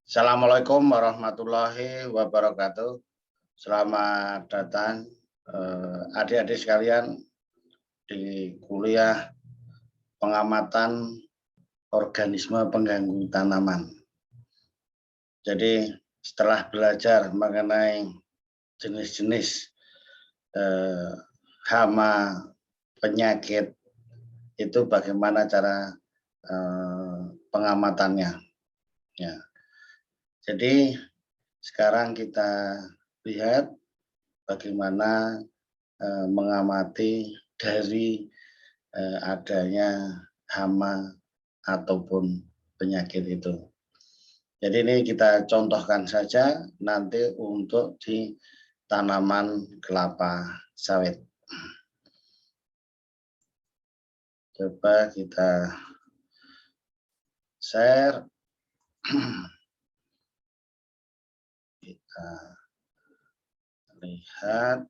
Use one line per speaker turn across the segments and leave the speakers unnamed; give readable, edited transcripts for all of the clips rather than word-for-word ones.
Assalamualaikum warahmatullahi wabarakatuh. Selamat datang adik-adik sekalian di kuliah pengamatan organisme pengganggu tanaman. Jadi setelah belajar mengenai jenis-jenis hama, penyakit, itu bagaimana cara pengamatannya. Ya. Jadi sekarang kita lihat bagaimana mengamati dari adanya hama ataupun penyakit itu. Jadi ini kita contohkan saja nanti untuk di tanaman kelapa sawit. Coba kita share. Kita lihat.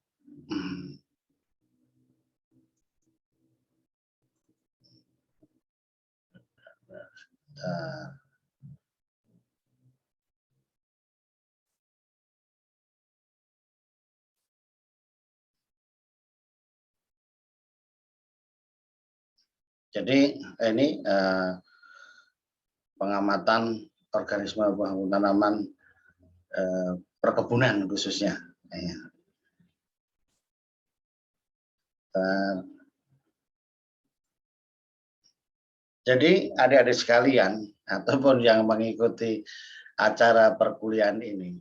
Jadi ini pengamatan organisme pengganggu tanaman perkebunan khususnya. Jadi adik-adik sekalian ataupun yang mengikuti acara perkuliahan ini,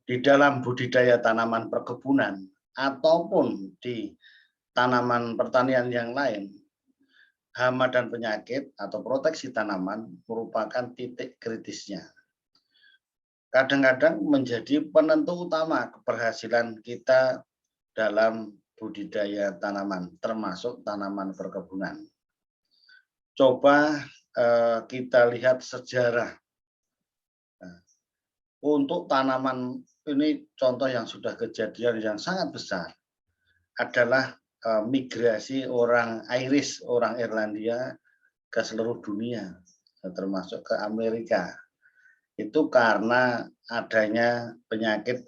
di dalam budidaya tanaman perkebunan ataupun di tanaman pertanian yang lain, hama dan penyakit atau proteksi tanaman merupakan titik kritisnya. Kadang-kadang menjadi penentu utama keberhasilan kita dalam budidaya tanaman, termasuk tanaman perkebunan. Coba kita lihat sejarah. Untuk tanaman ini contoh yang sudah kejadian yang sangat besar adalah migrasi orang Irish, orang Irlandia ke seluruh dunia, termasuk ke Amerika. Itu karena adanya penyakit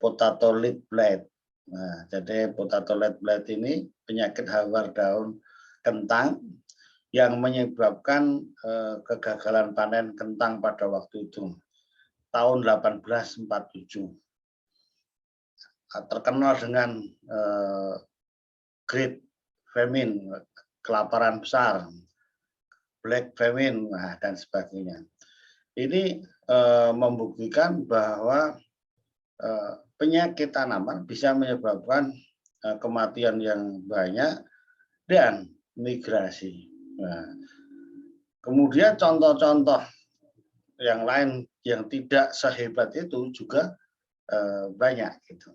potato leaf blight. Nah, jadi potato leaf blight ini penyakit hawar daun kentang yang menyebabkan kegagalan panen kentang pada waktu itu, tahun 1847. Terkenal dengan Great Famine, kelaparan besar, Black Famine, dan sebagainya. Ini membuktikan bahwa penyakit tanaman bisa menyebabkan kematian yang banyak dan migrasi. Nah, kemudian contoh-contoh yang lain yang tidak sehebat itu juga banyak gitu.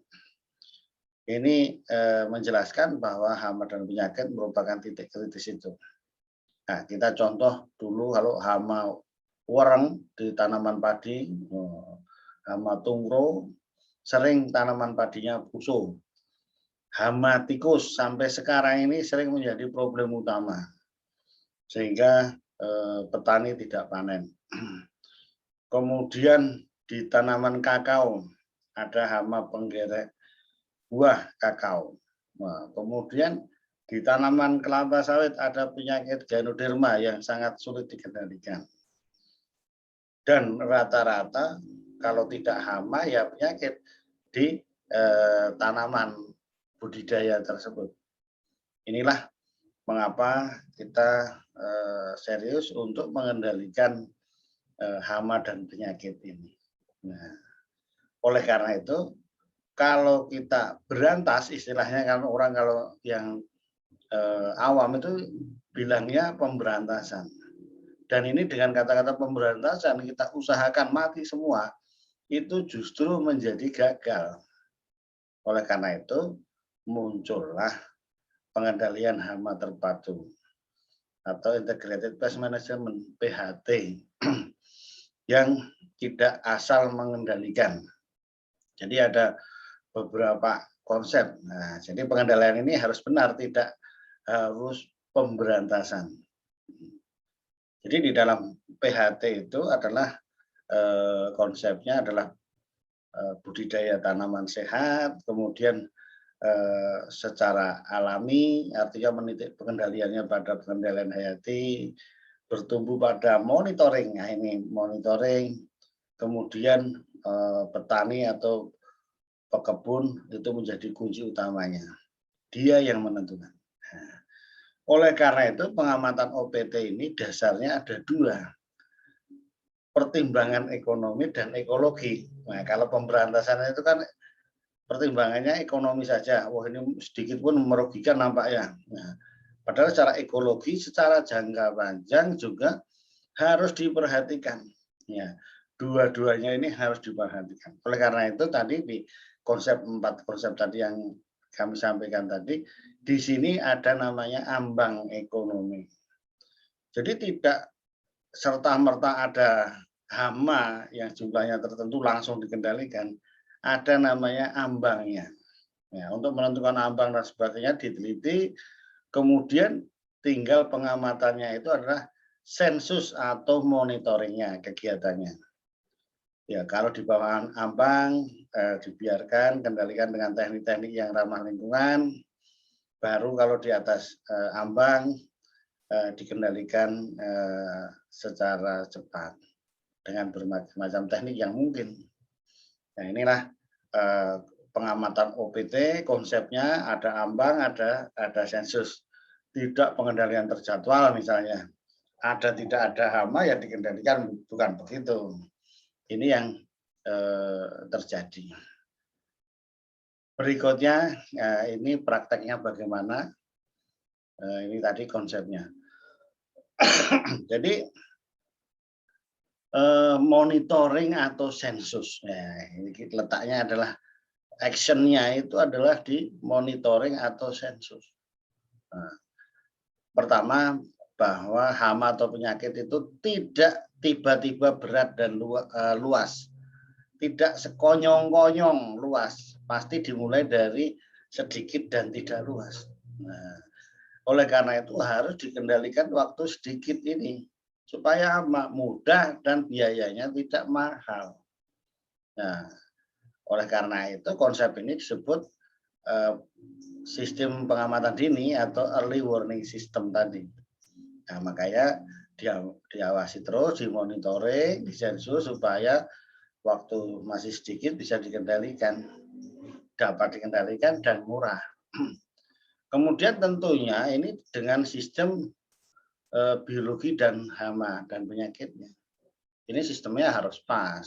Ini menjelaskan bahwa hama dan penyakit merupakan titik kritis itu. Nah, kita contoh dulu kalau hama wereng di tanaman padi, hama tungro, sering tanaman padinya busuk. Hama tikus sampai sekarang ini sering menjadi problem utama, sehingga petani tidak panen. Kemudian di tanaman kakao ada hama penggerek buah kakao. Nah, kemudian di tanaman kelapa sawit ada penyakit Ganoderma yang sangat sulit dikendalikan. Dan rata-rata kalau tidak hama ya penyakit di tanaman budidaya tersebut. Inilah mengapa kita serius untuk mengendalikan hama dan penyakit ini. Nah, oleh karena itu, kalau kita berantas, istilahnya kan orang kalau yang awam itu bilangnya pemberantasan. Dan ini dengan kata-kata pemberantasan kita usahakan mati semua, itu justru menjadi gagal. Oleh karena itu muncullah pengendalian hama terpadu atau Integrated Pest Management (PHT) yang tidak asal mengendalikan. Jadi ada beberapa konsep. Nah, jadi pengendalian ini harus benar, tidak harus pemberantasan. Jadi di dalam PHT itu adalah konsepnya adalah budidaya tanaman sehat, kemudian secara alami, artinya menitik pengendaliannya pada pengendalian hayati, bertumbuh pada monitoring. Nah, ini monitoring, kemudian petani atau pekebun itu menjadi kunci utamanya. Dia yang menentukan. Nah, oleh karena itu pengamatan OPT ini dasarnya ada dua, pertimbangan ekonomi dan ekologi. Nah, kalau pemberantasan itu kan pertimbangannya ekonomi saja. Wah, ini sedikit pun merugikan nampaknya. Nah, padahal secara ekologi, secara jangka panjang juga harus diperhatikan. Ya, dua-duanya ini harus diperhatikan. Oleh karena itu tadi di empat konsep tadi yang kami sampaikan tadi, di sini ada namanya ambang ekonomi. Jadi tidak serta-merta ada hama yang jumlahnya tertentu langsung dikendalikan, ada namanya ambangnya. Ya, untuk menentukan ambang dan sebagainya diteliti, kemudian tinggal pengamatannya itu adalah sensus atau monitoringnya, kegiatannya. Ya, kalau di bawah ambang dibiarkan, kendalikan dengan teknik-teknik yang ramah lingkungan. Baru kalau di atas ambang dikendalikan secara cepat dengan berbagai macam teknik yang mungkin. Nah, inilah pengamatan OPT, konsepnya ada ambang, ada sensus. Tidak pengendalian terjadwal misalnya. Ada tidak ada hama ya dikendalikan, bukan begitu. Ini yang terjadi. Berikutnya ini prakteknya bagaimana? Ini tadi konsepnya. Jadi monitoring atau sensus. Nah, ini letaknya adalah actionnya itu adalah di monitoring atau sensus. Nah, pertama bahwa hama atau penyakit itu tidak tiba-tiba berat dan luas, tidak sekonyong-konyong luas, pasti dimulai dari sedikit dan tidak luas. Nah, oleh karena itu harus dikendalikan waktu sedikit ini supaya mudah dan biayanya tidak mahal. Nah, oleh karena itu konsep ini disebut sistem pengamatan dini atau early warning system tadi. Nah, makanya diawasi terus, dimonitoring, disensus supaya waktu masih sedikit bisa dikendalikan, dapat dikendalikan dan murah. Kemudian tentunya ini dengan sistem biologi dan hama dan penyakitnya. Ini sistemnya harus pas,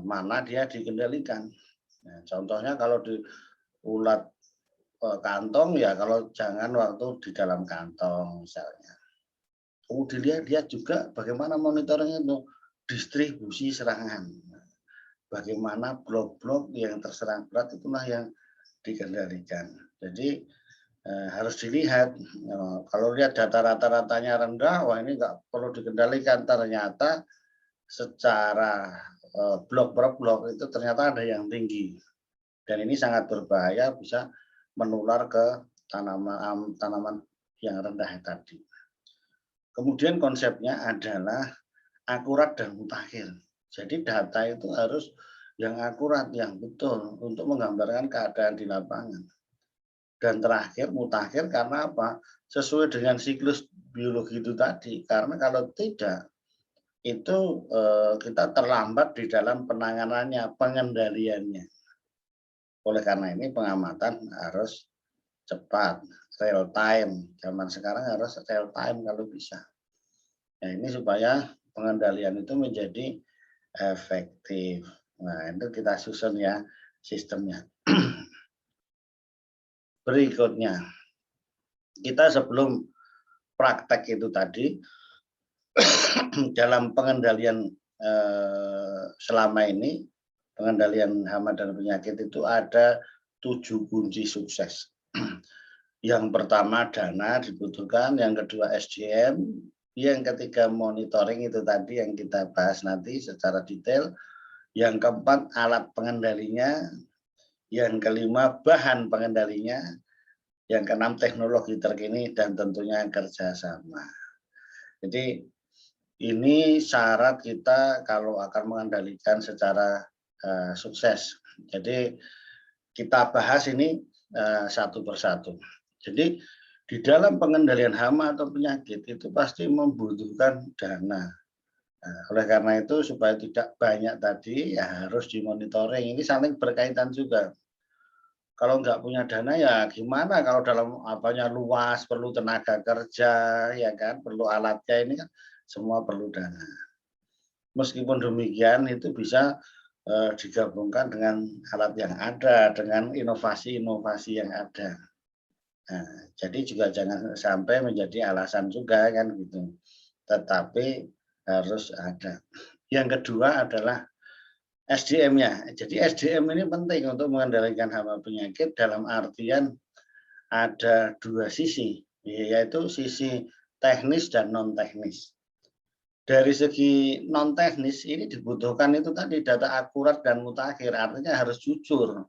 mana dia dikendalikan. Nah, contohnya kalau di ulat kantong ya kalau jangan waktu di dalam kantong misalnya. Kemudian dia juga bagaimana monitoringnya itu distribusi serangan. Bagaimana blok-blok yang terserang berat itulah yang dikendalikan. Jadi harus dilihat. Kalau lihat data rata-ratanya rendah, wah ini nggak perlu dikendalikan. Ternyata secara blok per blok itu ternyata ada yang tinggi. Dan ini sangat berbahaya, bisa menular ke tanaman yang rendah tadi. Kemudian konsepnya adalah akurat dan mutakhir. Jadi data itu harus yang akurat, yang betul untuk menggambarkan keadaan di lapangan. Dan terakhir mutakhir karena apa? Sesuai dengan siklus biologi itu tadi. Karena kalau tidak itu kita terlambat di dalam penanganannya, pengendaliannya. Oleh karena ini pengamatan harus cepat, real time. Zaman sekarang harus real time kalau bisa. Nah, ini supaya pengendalian itu menjadi efektif. Nah, itu kita susun ya sistemnya. Berikutnya, kita sebelum praktek itu tadi, dalam pengendalian selama ini, pengendalian hama dan penyakit itu ada 7 kunci sukses. Yang pertama dana dibutuhkan, yang kedua SDM, yang ketiga monitoring itu tadi yang kita bahas nanti secara detail, yang keempat alat pengendalinya, yang kelima bahan pengendalinya, yang keenam teknologi terkini dan tentunya kerjasama. Jadi Ini syarat kita kalau akan mengendalikan secara sukses. Jadi kita bahas ini satu persatu. Jadi di dalam pengendalian hama atau penyakit itu pasti membutuhkan dana. Nah, oleh karena itu supaya tidak banyak tadi ya harus dimonitoring. Ini saling berkaitan juga. Kalau nggak punya dana ya gimana kalau dalam apanya luas, perlu tenaga kerja, ya kan, perlu alatnya ini kan semua perlu dana. Meskipun demikian itu bisa digabungkan dengan alat yang ada, dengan inovasi-inovasi yang ada. Nah, jadi juga jangan sampai menjadi alasan juga kan gitu. Tetapi harus ada. Yang kedua adalah SDM-nya. Jadi SDM ini penting untuk mengendalikan hama penyakit dalam artian ada dua sisi, yaitu sisi teknis dan non teknis. Dari segi non teknis ini dibutuhkan itu tadi data akurat dan mutakhir, artinya harus jujur.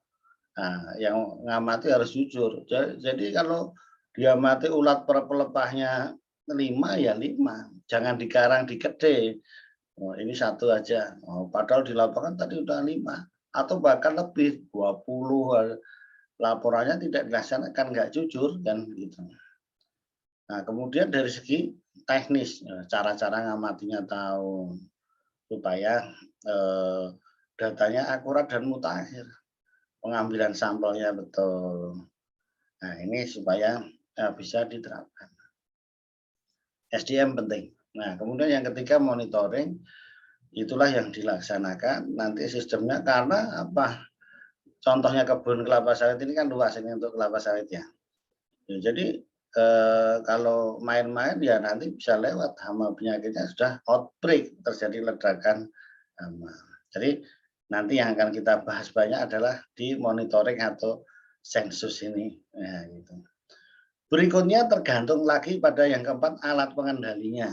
Nah, yang ngamati harus jujur. Jadi kalau dia mati ulat pelepahnya 5 ya 5, jangan dikarang dikede. Oh, ini satu aja. Oh, padahal di lapangan tadi udah 5 atau bahkan lebih 20 laporannya tidak dilaksanakan, nggak jujur kan gitu. Nah, kemudian dari segi teknis, cara-cara ngamatinya tahu supaya datanya akurat dan mutakhir, pengambilan sampelnya betul. Nah, ini supaya bisa diterapkan. SDM penting. Nah, kemudian yang ketiga monitoring, itulah yang dilaksanakan nanti sistemnya karena apa? Contohnya kebun kelapa sawit ini kan luas ini untuk kelapa sawit ya. Ya jadi kalau main-main ya nanti bisa lewat hama penyakitnya sudah outbreak, terjadi ledakan hama. Jadi nanti yang akan kita bahas banyak adalah di monitoring atau sensus ini. Nah, gitu. Berikutnya tergantung lagi pada yang keempat alat pengendalinya.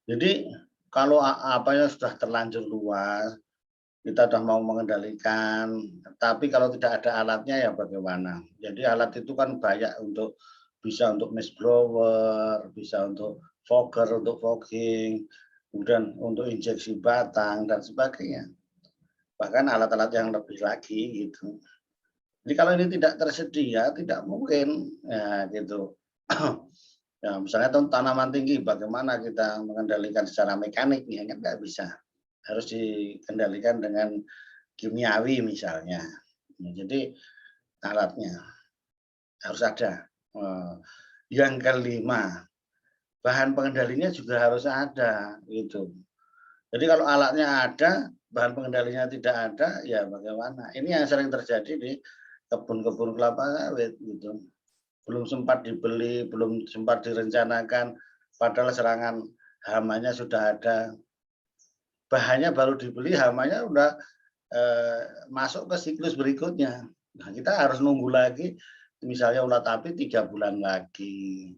Jadi kalau apanya sudah terlanjur luas, kita sudah mau mengendalikan, tapi kalau tidak ada alatnya ya bagaimana? Jadi alat itu kan banyak bisa untuk mist blower, bisa untuk fogger, untuk fogging, kemudian untuk injeksi batang dan sebagainya. Bahkan alat-alat yang lebih lagi gitu. Jadi kalau ini tidak tersedia, tidak mungkin ya gitu. Ya, misalnya tanaman tinggi, bagaimana kita mengendalikan secara mekanik ya kan nggak bisa. Harus dikendalikan dengan kimiawi misalnya. Ya, jadi alatnya harus ada. Yang kelima, bahan pengendalinya juga harus ada gitu. Jadi kalau alatnya ada, bahan pengendalinya tidak ada, ya bagaimana? Ini yang sering terjadi di kebun-kebun kelapa sawit gitu. Belum sempat dibeli, belum sempat direncanakan, padahal serangan hamanya sudah ada. Bahannya baru dibeli, hamanya udah masuk ke siklus berikutnya. Nah, kita harus nunggu lagi, misalnya ulat api 3 bulan lagi.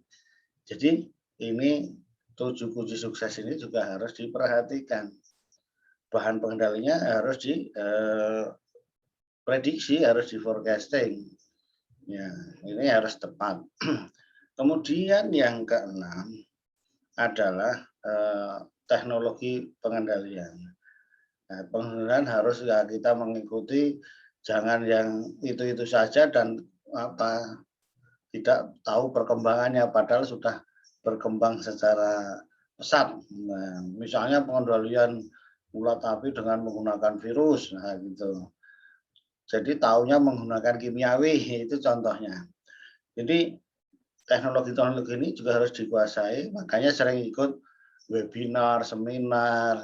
Jadi ini 7 kunci sukses ini juga harus diperhatikan. Bahan pengendalinya harus diprediksi, harus di forecasting. Ya, ini harus tepat. Kemudian yang keenam adalah teknologi pengendalian. Nah, pengendalian harus ya kita mengikuti, jangan yang itu saja dan apa tidak tahu perkembangannya padahal sudah berkembang secara pesat. Nah, misalnya pengendalian ulat api dengan menggunakan virus, nah gitu. Jadi tahunya menggunakan kimiawi itu contohnya. Jadi teknologi-teknologi ini juga harus dikuasai, makanya sering ikut webinar, seminar,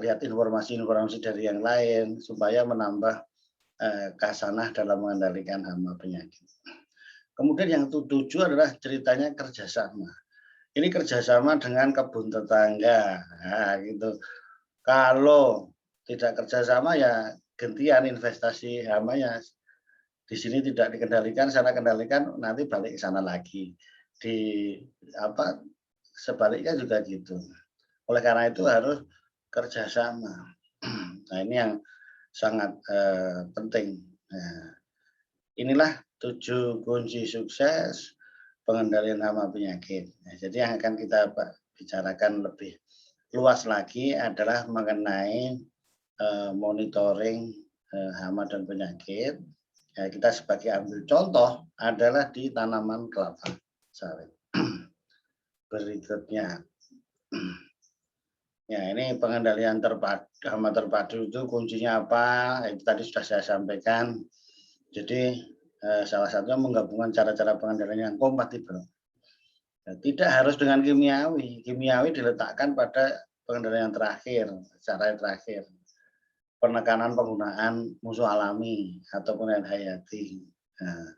lihat informasi-informasi dari yang lain supaya menambah khasanah dalam mengendalikan hama penyakit. Kemudian yang tujuh adalah ceritanya kerjasama. Ini kerjasama dengan kebun tetangga, nah, gitu. Kalau tidak kerjasama ya gentian investasi hamanya. Di sini tidak dikendalikan, sana kendalikan, nanti balik ke sana lagi. Di apa sebaliknya juga gitu. Oleh karena itu harus kerjasama. Nah ini yang sangat penting. Nah, inilah 7 kunci sukses pengendalian hama penyakit. Nah, jadi yang akan kita bicarakan lebih luas lagi adalah mengenai monitoring hama dan penyakit. Ya, kita sebagai ambil contoh adalah di tanaman kelapa sawit. Berikutnya, ya ini pengendalian hama terpadu itu kuncinya apa? Itu tadi sudah saya sampaikan. Jadi salah satunya menggabungkan cara-cara pengendalian yang kompatibel. Ya, tidak harus dengan kimiawi. Kimiawi diletakkan pada pengendalian terakhir, cara yang terakhir. Penekanan penggunaan musuh alami ataupun yang hayati. Nah,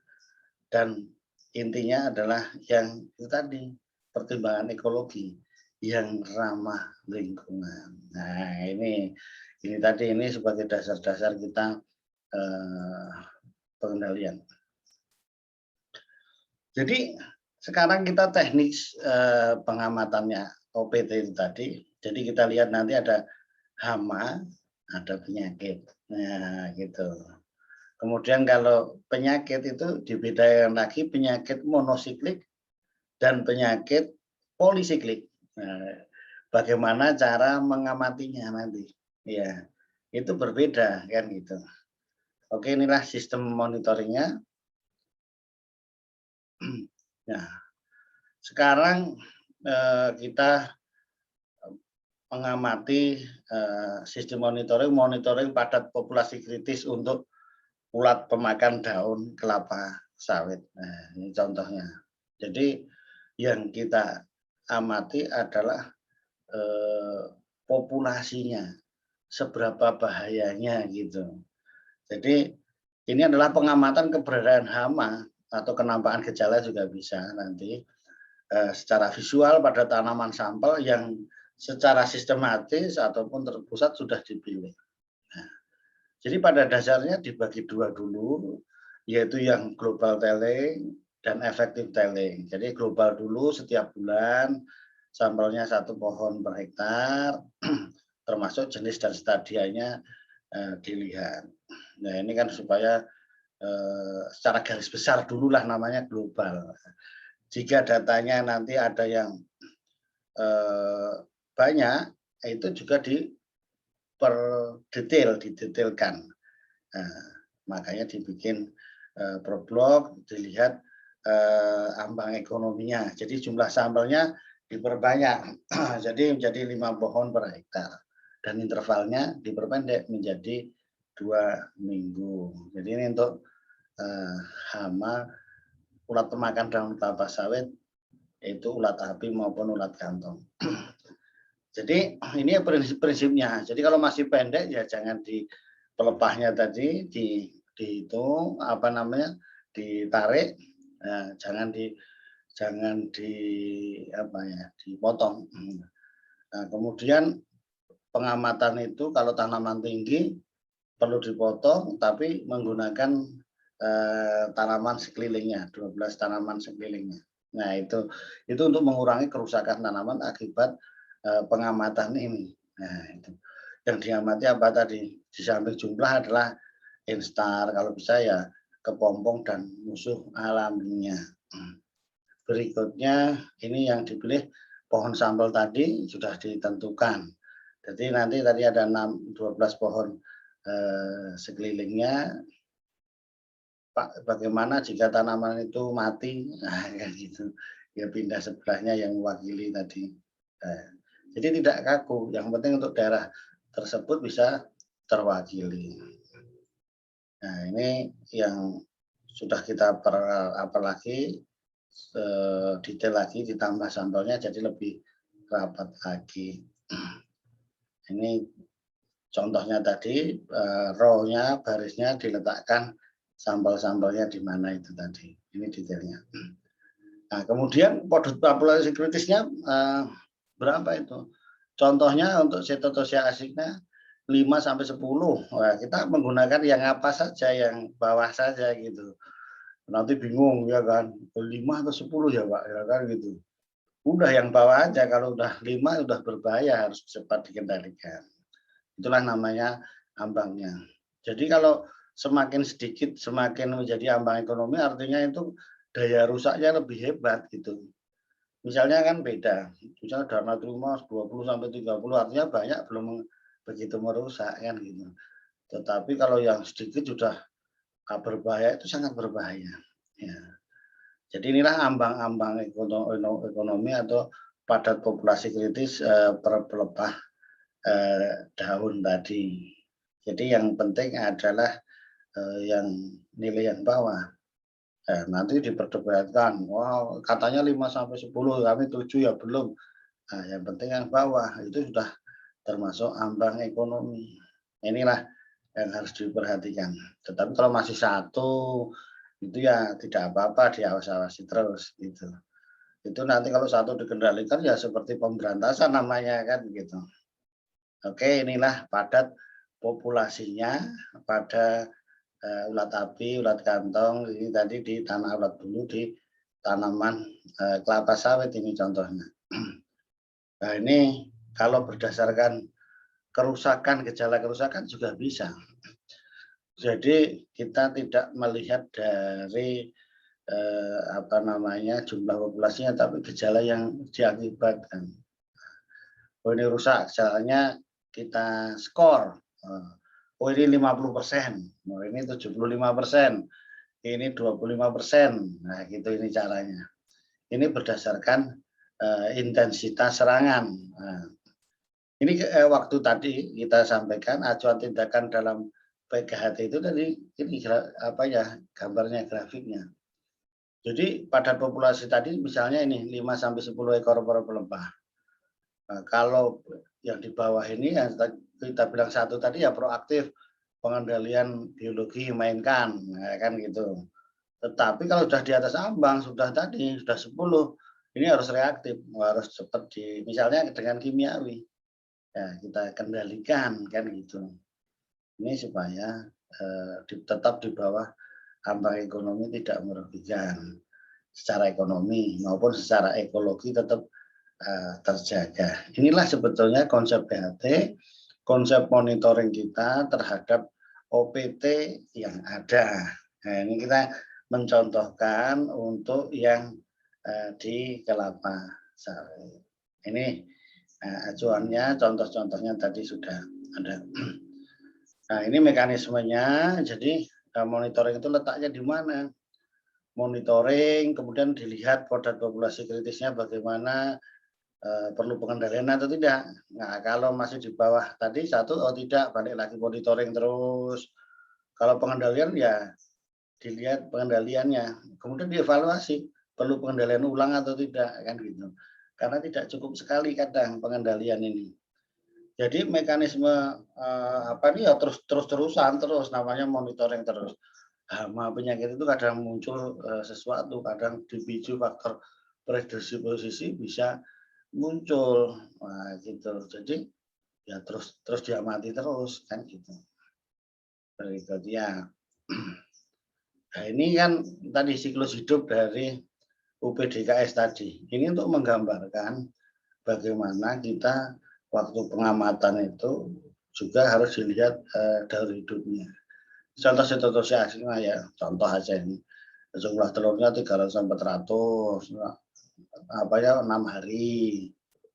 dan intinya adalah yang itu tadi, pertimbangan ekologi yang ramah lingkungan. Nah, ini tadi ini sebagai dasar-dasar kita pengendalian. Jadi sekarang kita teknis pengamatannya OPT itu tadi. Jadi kita lihat nanti ada hama, ada penyakit. Nah, gitu. Kemudian kalau penyakit itu dibedakan lagi penyakit monosiklik dan penyakit polisiklik. Nah, bagaimana cara mengamatinya nanti? Ya, itu berbeda kan gitu. Oke, inilah sistem monitoringnya. Nah, sekarang kita mengamati sistem monitoring padat populasi kritis untuk ulat pemakan daun kelapa sawit. Nah, ini contohnya. Jadi yang kita amati adalah populasinya, seberapa bahayanya gitu. Jadi ini adalah pengamatan keberadaan hama atau kenampakan gejala juga bisa nanti secara visual pada tanaman sampel yang secara sistematis ataupun terpusat sudah dipilih. Nah, jadi pada dasarnya dibagi dua dulu, yaitu yang global telling dan effective telling. Jadi global dulu setiap bulan sampelnya 1 pohon per hektar, termasuk jenis dan stadianya dilihat. Nah, ini kan supaya secara garis besar dululah namanya global. Jika datanya nanti ada yang banyak, itu juga didetailkan. Nah, makanya dibikin per blok, dilihat ambang ekonominya. Jadi jumlah sampelnya diperbanyak, jadi menjadi 5 pohon per hektar. Dan intervalnya diperpendek menjadi 2 minggu. Jadi ini untuk hama ulat pemakan daun kelapa sawit, yaitu ulat api maupun ulat kantong. Jadi ini prinsip-prinsipnya. Jadi kalau masih pendek ya jangan di pelepahnya tadi dihitung apa namanya ditarik, nah, jangan dipotong. Nah, kemudian pengamatan itu kalau tanaman tinggi perlu dipotong tapi menggunakan tanaman sekelilingnya, 12 tanaman sekelilingnya. Nah, itu untuk mengurangi kerusakan tanaman akibat pengamatan ini. Nah, itu. Yang diamati apa tadi? Di samping jumlah adalah instar, kalau bisa ya kepompong dan musuh alaminya. Berikutnya ini yang dipilih pohon sampel tadi sudah ditentukan. Jadi nanti tadi ada 12 pohon sekelilingnya. Pak, bagaimana jika tanaman itu mati? Nah, kayak gitu. Ya pindah sebelahnya yang mewakili tadi. Nah, jadi tidak kaku. Yang penting untuk daerah tersebut bisa terwakili. Nah, ini yang sudah kita apalagi detail lagi ditambah sampelnya jadi lebih rapat lagi. Ini contohnya tadi row-nya, barisnya diletakkan sampel-sampelnya di mana itu tadi. Ini detailnya. Nah, kemudian populasi kritisnya berapa itu? Contohnya untuk Cetotosia asigna 5 sampai 10. Nah, kita menggunakan yang apa saja, yang bawah saja gitu. Nanti bingung ya kan, 5 atau 10 ya Pak, ya kan gitu. Udah yang bawah aja, kalau udah 5 udah berbahaya, harus cepat dikendalikan. Itulah namanya ambangnya. Jadi kalau semakin sedikit semakin menjadi ambang ekonomi, artinya itu daya rusaknya lebih hebat gitu. Misalnya kan beda, misalnya dana terima 20 sampai 30 artinya banyak belum begitu merusak kan gitu. Tetapi kalau yang sedikit sudah berbahaya itu sangat berbahaya. Ya. Jadi inilah ambang-ambang ekonomi atau padat populasi kritis pelepah daun tadi. Jadi yang penting adalah yang nilai yang bawah. Nanti diperdebatkan, wah katanya 5 sampai 10, kami 7 ya belum. Nah, yang penting yang bawah itu sudah termasuk ambang ekonomi. Inilah yang harus diperhatikan. Tetapi kalau masih satu, itu ya tidak apa-apa, diawas-awasi terus gitu. Itu nanti kalau satu dikendalikan ya seperti pemberantasan namanya kan gitu. Oke, inilah padat populasinya pada ulat api, ulat kantong, ini tadi di tanah ulat bulu di tanaman kelapa sawit ini contohnya. Nah ini kalau berdasarkan kerusakan, gejala kerusakan juga bisa. Jadi kita tidak melihat dari apa namanya jumlah populasinya, tapi gejala yang diakibatkan. Oh ini rusak, gejalanya kita skor. Oh ini 50%, oh ini 75%, ini 25%. Nah gitu ini caranya. Ini berdasarkan intensitas serangan. Nah, ini waktu tadi kita sampaikan acuan tindakan dalam PKHT itu tadi ini apa ya gambarnya grafiknya. Jadi pada populasi tadi misalnya ini 5 sampai 10 ekor pelepah. Nah, kalau yang di bawah ini yang kita bilang satu tadi ya proaktif pengendalian biologi mainkan, nah, kan gitu. Tetapi kalau sudah di atas ambang sudah tadi sudah 10 ini harus reaktif, harus cepat misalnya dengan kimiawi. Ya, kita kendalikan kan gitu. Ini supaya tetap di bawah ambang ekonomi tidak merugikan secara ekonomi maupun secara ekologi tetap terjaga. Inilah sebetulnya konsep PHT, konsep monitoring kita terhadap OPT yang ada. Nah, ini kita mencontohkan untuk yang di kelapa sawit. Ini acuannya, contoh-contohnya tadi sudah ada. Nah, ini mekanismenya. Jadi monitoring itu letaknya di mana? Monitoring, kemudian dilihat padat populasi kritisnya bagaimana, perlu pengendalian atau tidak. Nah, kalau masih di bawah tadi satu, oh tidak, balik lagi monitoring terus. Kalau pengendalian ya dilihat pengendaliannya, kemudian dievaluasi, perlu pengendalian ulang atau tidak, kan gitu. Karena tidak cukup sekali kadang pengendalian ini. Jadi mekanisme apa nih ya terus-terusan terus namanya monitoring terus. Hama penyakit itu kadang muncul sesuatu, kadang dipicu faktor predisposisi bisa muncul. Nah, gitu. Jadi ya terus diamati terus kan gitu. Berikutnya. Nah, ini kan tadi siklus hidup dari UPDKS tadi. Ini untuk menggambarkan bagaimana kita waktu pengamatan itu juga harus dilihat daur hidupnya. Contoh situasi aslinya ya, contoh aja ini. Jumlah telurnya 300-400, apa ya 6 hari.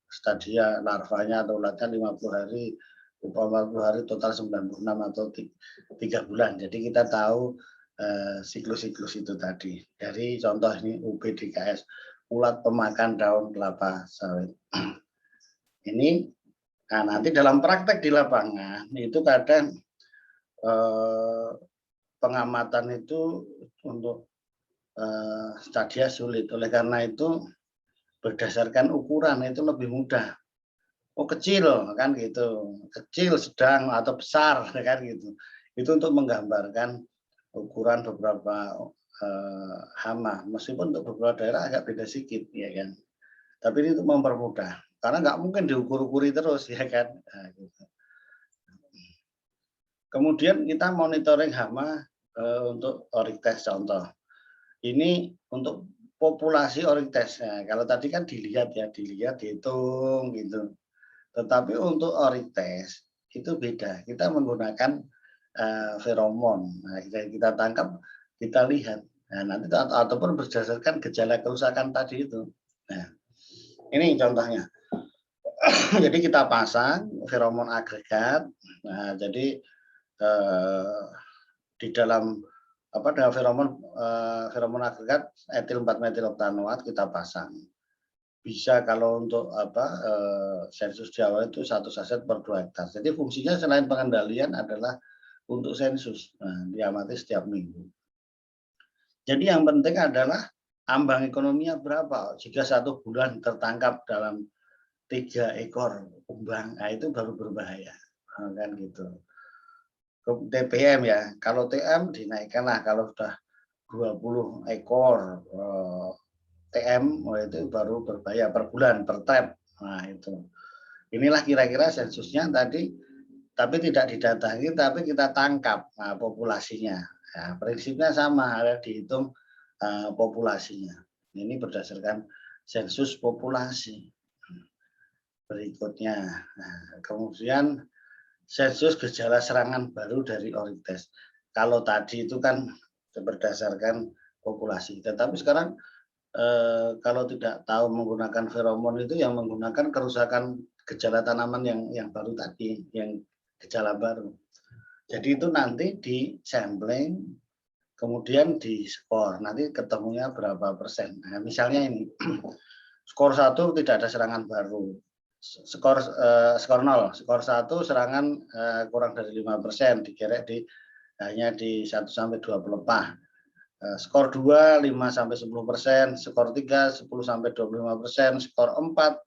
Stadia larvanya atau ulatnya 50 hari, 40 hari total 96 atau 3 bulan. Jadi kita tahu siklus-siklus itu tadi. Dari contoh ini UPDKS, ulat pemakan daun kelapa sawit. Ini nah nanti dalam praktek di lapangan itu kadang pengamatan itu untuk stadia sulit. Oleh karena itu berdasarkan ukuran itu lebih mudah. Oh kecil kan gitu, kecil, sedang atau besar kan gitu. Itu untuk menggambarkan ukuran beberapa hama. Meskipun untuk beberapa daerah agak beda sedikit ya kan. Tapi ini untuk mempermudah. Karena nggak mungkin diukur-ukuri terus ya kan. Nah, gitu. Kemudian kita monitoring hama untuk orites contoh. Ini untuk populasi orites. Nah, kalau tadi kan dilihat ya, dihitung gitu. Tetapi untuk orites itu beda. Kita menggunakan feromon. Nah, kita tangkap, kita lihat. Nah, nanti ataupun berdasarkan gejala kerusakan tadi itu. Nah, Ini contohnya. Jadi kita pasang feromon agregat. Nah, jadi di dalam dengan feromon agregat etil 4 metiloktanoat kita pasang. Bisa kalau untuk sensus di awal itu 1 saset per 2 hektar. Jadi fungsinya selain pengendalian adalah untuk sensus. Nah, diamati setiap minggu. Jadi yang penting adalah ambang ekonominya berapa. Jika 1 bulan tertangkap dalam 3 ekor kumbang, nah itu baru berbahaya. Nah, kan gitu. TPM ya, kalau TM dinaikkanlah kalau sudah 20 ekor TM, itu baru berbahaya per bulan, per trap. Nah itu. Inilah kira-kira sensusnya tadi, tapi tidak didatangi, tapi kita tangkap populasinya. Nah, prinsipnya sama, ada dihitung populasinya. Ini berdasarkan sensus populasi. Berikutnya, kemudian sensus gejala serangan baru dari Orites. Kalau tadi itu kan berdasarkan populasi, tetapi sekarang kalau tidak tahu menggunakan feromon itu yang menggunakan kerusakan gejala tanaman yang baru tadi, yang gejala baru. Jadi itu nanti di sampling, kemudian di skor, nanti ketemunya berapa persen. Nah, misalnya ini, skor 1 tidak ada serangan baru, skor 0, skor 1 serangan kurang dari 5%, dikerek hanya di 1-2 pelepah. Skor 2 5-10%, skor 3 10-25%, skor 4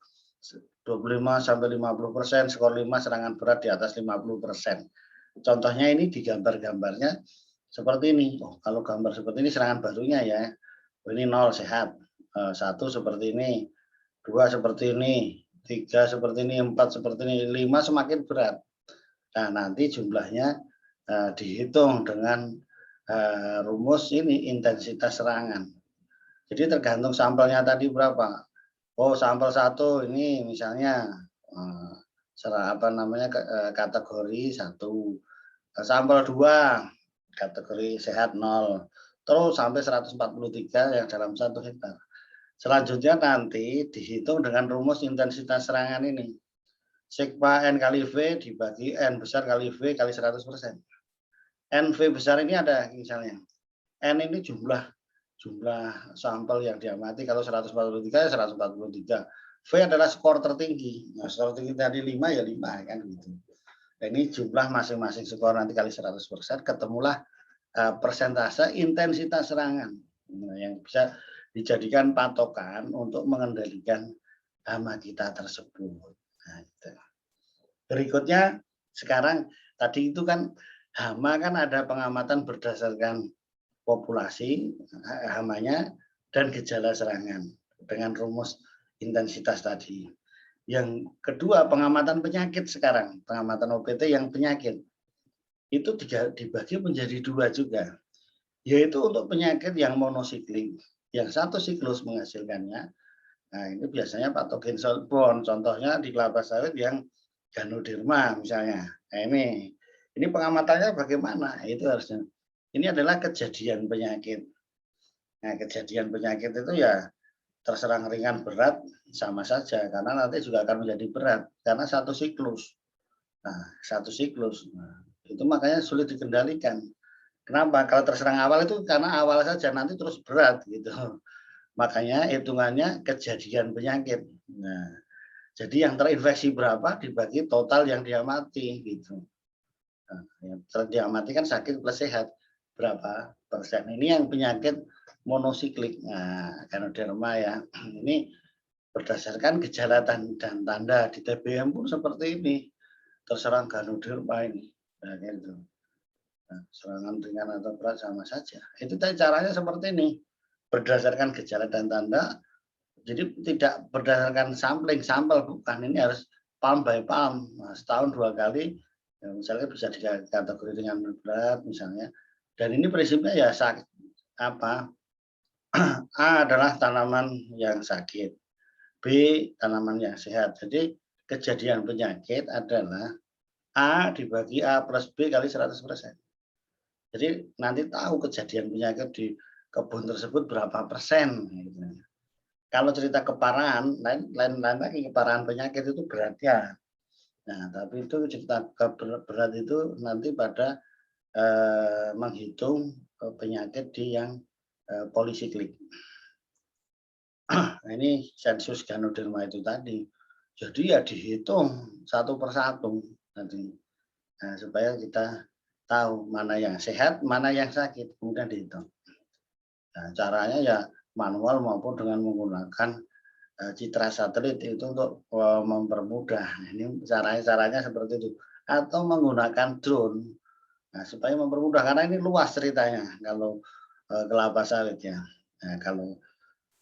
25-50%, skor 5 serangan berat di atas 50%. Contohnya ini di gambar-gambarnya seperti ini. Oh, kalau gambar seperti ini serangan barunya ya. Ini 0 sehat. 1 seperti ini, 2 seperti ini, 3 seperti ini, 4 seperti ini, 5 semakin berat. Nah, nanti jumlahnya dihitung dengan rumus ini intensitas serangan. Jadi tergantung sampelnya tadi berapa. Oh, sampel 1 ini misalnya kategori 1. Sampel 2 kategori sehat 0. Terus sampai 143 yang dalam 1 hektar. Selanjutnya nanti dihitung dengan rumus intensitas serangan ini. Sigma N kali V dibagi N besar kali V kali 100%. NV besar ini ada misalnya. N ini jumlah sampel yang diamati, kalau 143 ya 143. V adalah skor tertinggi. Nah, skor tertinggi tadi 5 ya 5 kan gitu. Nah, ini jumlah masing-masing skor nanti kali 100%, ketemulah persentase intensitas serangan yang bisa dijadikan patokan untuk mengendalikan hama kita tersebut. Nah, gitu. Berikutnya sekarang tadi itu kan hama kan ada pengamatan berdasarkan populasi hamanya dan gejala serangan dengan rumus intensitas tadi. Yang kedua pengamatan penyakit sekarang, pengamatan OPT yang penyakit itu dibagi menjadi 2 juga, yaitu untuk penyakit yang monosiklik, yang 1 siklus menghasilkannya. Nah, ini biasanya patogen sorbon, contohnya di kelapa sawit yang Ganoderma misalnya. Nah, ini pengamatannya bagaimana? Itu harusnya. Ini adalah kejadian penyakit. Nah, kejadian penyakit itu ya terserang ringan berat sama saja, karena nanti juga akan menjadi berat karena 1 siklus. Nah, 1 siklus. Nah, itu makanya sulit dikendalikan. Kenapa? Kalau terserang awal itu karena awal saja, nanti terus berat gitu. Makanya hitungannya kejadian penyakit. Nah, jadi yang terinfeksi berapa dibagi total yang diamati gitu. Nah, yang diamati kan sakit plus sehat berapa persen. Ini yang penyakit monosiklik. Nah, Ganoderma ya. Ini berdasarkan gejala dan tanda di TBM pun seperti ini. Terserang Ganoderma ini. Nah, gitu. Nah, serangan ringan atau berat sama saja. Itu caranya seperti ini. Berdasarkan gejala dan tanda. Jadi tidak berdasarkan sampel bukan, ini harus palm by palm. Nah, setahun 2 kali, ya misalnya bisa dikategori dengan berat misalnya. Dan ini prinsipnya ya A adalah tanaman yang sakit, B tanaman yang sehat. Jadi kejadian penyakit adalah A dibagi A plus B kali 100%. Jadi nanti tahu kejadian penyakit di kebun tersebut berapa persen. Gitu. Kalau cerita keparahan, lain lagi keparahan penyakit itu berat ya. Nah, tapi itu cerita berat itu nanti pada menghitung penyakit di yang polisiklik. Nah, ini sensus Ganoderma itu tadi. Jadi ya dihitung satu persatu nanti. Nah, supaya kita tahu mana yang sehat, mana yang sakit, kemudian dihitung. Nah, caranya ya manual maupun dengan menggunakan citra satelit itu untuk mempermudah. Nah, ini caranya seperti itu. Atau menggunakan drone. Nah, supaya mempermudah karena ini luas ceritanya kalau kelapa sawit ya. Nah, kalau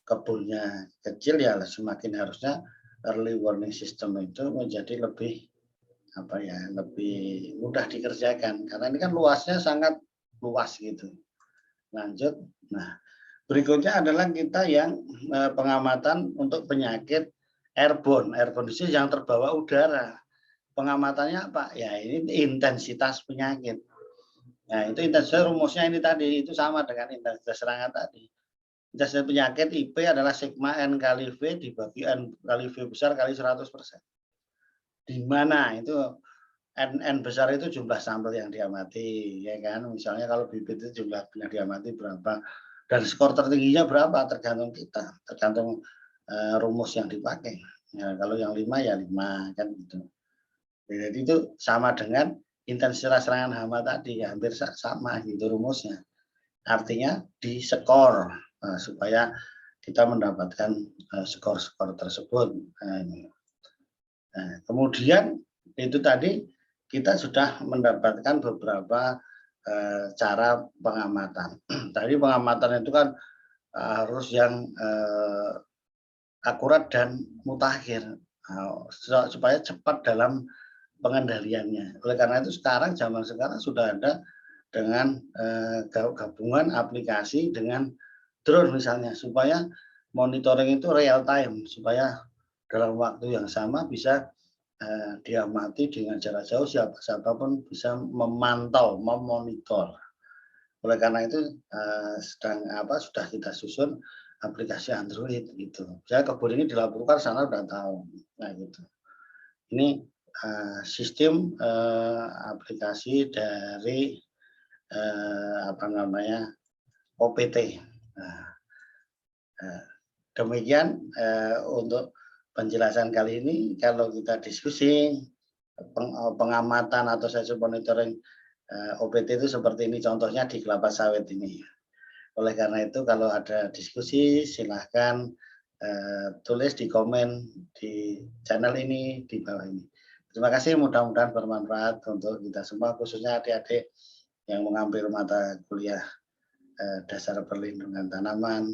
kebunnya kecil ya semakin harusnya early warning system itu menjadi lebih apa ya, lebih mudah dikerjakan karena ini kan luasnya sangat luas gitu. Lanjut. Nah, berikutnya adalah kita yang pengamatan untuk penyakit airborne. Airborne disease yang terbawa udara. Pengamatannya apa? Ya ini intensitas penyakit. Nah, itu intensitas rumusnya ini tadi, itu sama dengan intensitas serangan tadi. Intensitas penyakit IP adalah sigma N kali V dibagi N kali V besar kali 100%. Di mana itu N besar itu jumlah sampel yang diamati, ya kan? Misalnya kalau bibit itu jumlah yang diamati berapa, dan skor tertingginya berapa tergantung kita, tergantung rumus yang dipakai. Ya, kalau yang 5 ya 5 kan gitu. Jadi itu sama dengan intensitas serangan hama tadi, ya, hampir sama gitu rumusnya. Artinya di skor supaya kita mendapatkan skor-skor tersebut. Nah, kemudian itu tadi kita sudah mendapatkan beberapa cara pengamatan. Tadi pengamatan itu kan harus yang akurat dan mutakhir supaya cepat dalam pengendaliannya. Oleh karena itu zaman sekarang sudah ada dengan gabungan aplikasi dengan drone misalnya supaya monitoring itu real time supaya dalam waktu yang sama bisa diamati dengan jarak jauh siapapun bisa memantau, memonitor. Oleh karena itu sudah kita susun aplikasi Android gitu. Saya kebun ini dilaporkan sana udah tahu. Nah gitu. Ini sistem aplikasi dari apa namanya OPT. Nah, demikian untuk penjelasan kali ini. Kalau kita diskusi pengamatan atau sensor monitoring OPT itu seperti ini contohnya di kelapa sawit ini. Oleh karena itu kalau ada diskusi silahkan tulis di komen di channel ini di bawah ini. Terima kasih, mudah-mudahan bermanfaat untuk kita semua, khususnya adik-adik yang mengambil mata kuliah dasar perlindungan tanaman.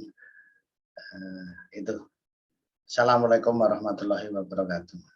Itu. Assalamualaikum warahmatullahi wabarakatuh.